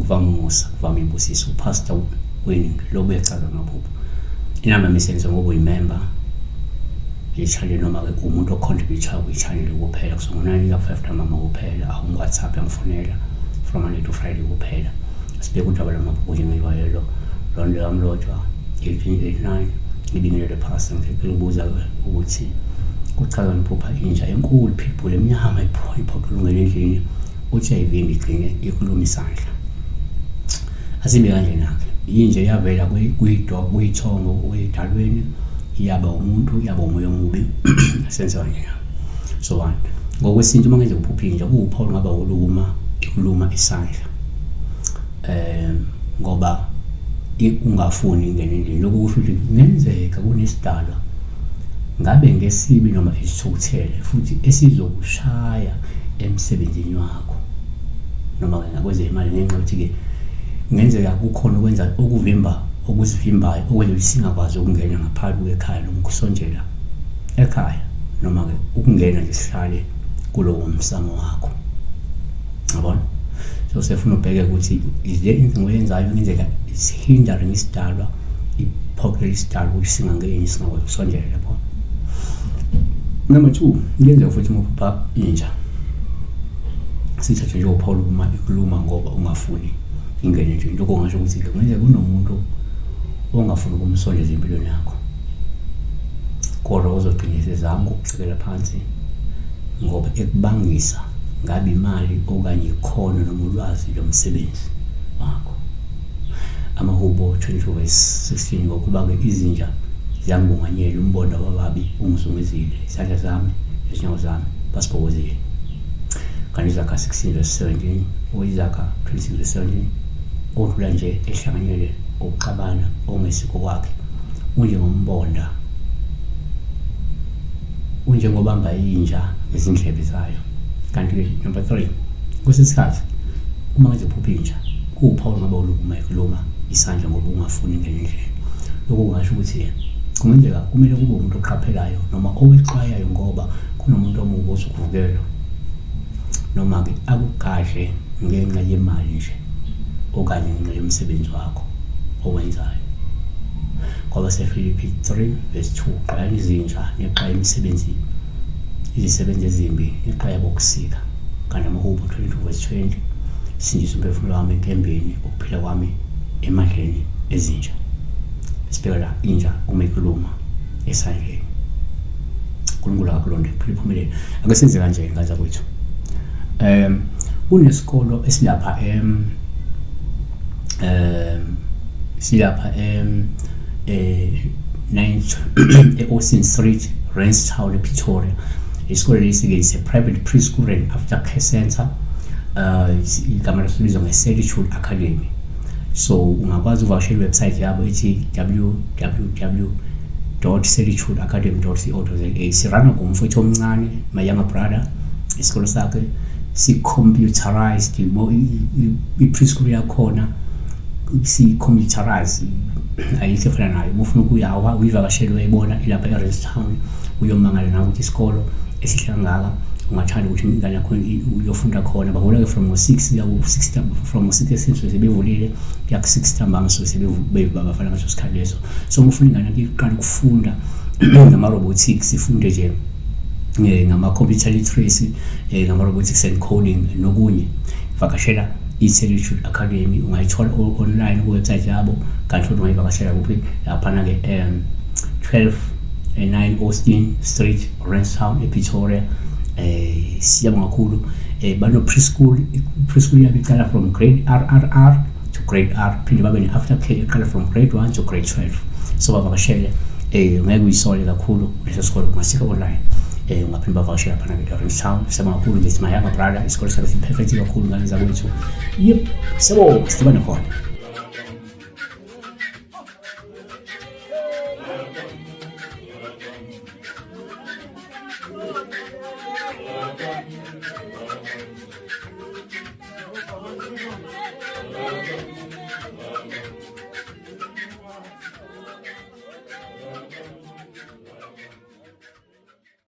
Vamusa Vamibusiso Pastor Winning Lobe echaza ngabuphi inamba misebenzi ngoba uyimember ye-channel noma ke umuntu ocontribute kwi-channel kuphela kusongonani ka5 mama kuphela awu WhatsApp yangifonela from Monday to Friday kuphela sibeke udaba lamaphupho njengelwayelo Londo amlotshwa 1889 ngibingelele pastor ngikubuza ukuthi kuchaza ngiphupha inja enkulu people eminyama iphoqulungene endlini uJV ngigcine ikhuluma isandla asibe kanjena ke inje yavela kuyithongo uyidalweni yaba umuntu yaba umoya omubi senze kanje so one ngokwesintu mangenze uphupha inja kuwuphawu ngaba ikhuluma isandla ngoba ungafuni ingene endlini lokho kusho ukuthi kungenzeka kunesidalwa ngabe ngesibi noma isithukuthele futhi esizokushaya emsebenzini wakho noma ngakwenza imali ngenxa ukuthi ke ngenzeka kukhona ukwenza okuzivimbayo okwenza singakwazi ukungena ngaphakathi ekhaya noma ukusondela ekhaya noma ke ukungena nje sihlale kulowo msamo wakho yabona so sefuna ubheke ukuthi izinto engiyenzayo ngenzeka isihindering isidalwa iphoqela isidalwa ukuthi singangeni singakwazi ukusondela yabona. Number 2 ngenzeka futhi ngokuphupha inja sithathe nje uPaul uma ikhuluma ngoba ungafuni ingene nje lokho ngasho ukuthi kungenzeka kunomuntu ongafuni ukumsondeza empilweni yakho kodwa uzogcina sezama ukucekela phansi ngoba ekubangisa ngabe imali okanye ikhono noma ulwazi lomsebenzi wakho. Amahubo 22:16 ngokuba ke izinja ziyangibonganyela umbondo wababi ungizungezile isandla sami ezinyawo zami basibhokozile. Kanti Izakha 16:17 uIzakha 26:17 odlula nje ehlanganyele ukuxabana ongesiko kwakhe unjengombonda unjengobamba inja ezindlebe zayo. Kanti number 3 kusesikhathi uma nje uphupha inja kuwuphawu ngaba ulukuma ekhuluma isandla ngoba ungafuni ngendlela lokho ngasho ukuthi kungenzeka kumele kube umuntu oqaphelayo noma owexwayayo ngoba kunomuntu omubi osukuvukela noma ke akugadle ngenxa yemali nje okanye ngenxa yomsebenzi wakho owenzayo ngoba seFilipi 3:2 qala izinja neqa imisebenzi izisebenzi ezimbi neqa yabokusika. Kanti amaHubo 22:20 sindisa umphefumulo wami enkembeni ukuphila kwami emadleni ezinja. Sibheka la inja uma ikhuluma esandleni uNkulunkulu akakulonde phela iphumelele ake senze kanje ngaza kwethu. Kunesikolo esilapha silapha 9th Austin Street Ranstown ePretoria. Isikole lesi ke is a private preschool and aftercare center. Igama laso nge-Certitude Academy. So ungakwazi ukuvakashela iwebsite yabo ethi www.certitudeacademy.co.za. Sirana ngumfowethu omncane, my younger brother. Isikole sakhe si-computerized, i-preschool yakhona si-computerized, ayikho efana nayo. Ufuna ukuya uyivakashela uyibona ilapha eRanstown uyomangala nawe ukuthi isikolo esihlangaka ungathanda ukuthi ingane yakho uyofunda khona. Bahula from 6 ya 6 from 6 esizwe sebevulile ya 6 ntambama so sebebafana ngaso isikhathi leso. So umfuna ingane yakho iqala ukufunda ngama robotics, ifunde nje ngama computer literacy, ngama robotics and coding nokunye. Vakashela i-Certitude Academy ungayithola online ku website yabo. Kanti futhi ungayivakashela kuphi lapha ke 12 Austin Street Ranstown ePretoria. Siyabonga kakhulu bano preschool yabo iqala from grade RRR to grade R, phinde babe ne aftercare iqala from grade 1 to grade 12. So bavakashele ngeke uyisole kakhulu leso sikole kungasika online. Ungaphinde bavakashela phana ke Ranstown. Siyabonga kakhulu ngithi my younger brother isikole sakhe perfect kakhulu ngane zakwethu. Yep, sebo sibane khona.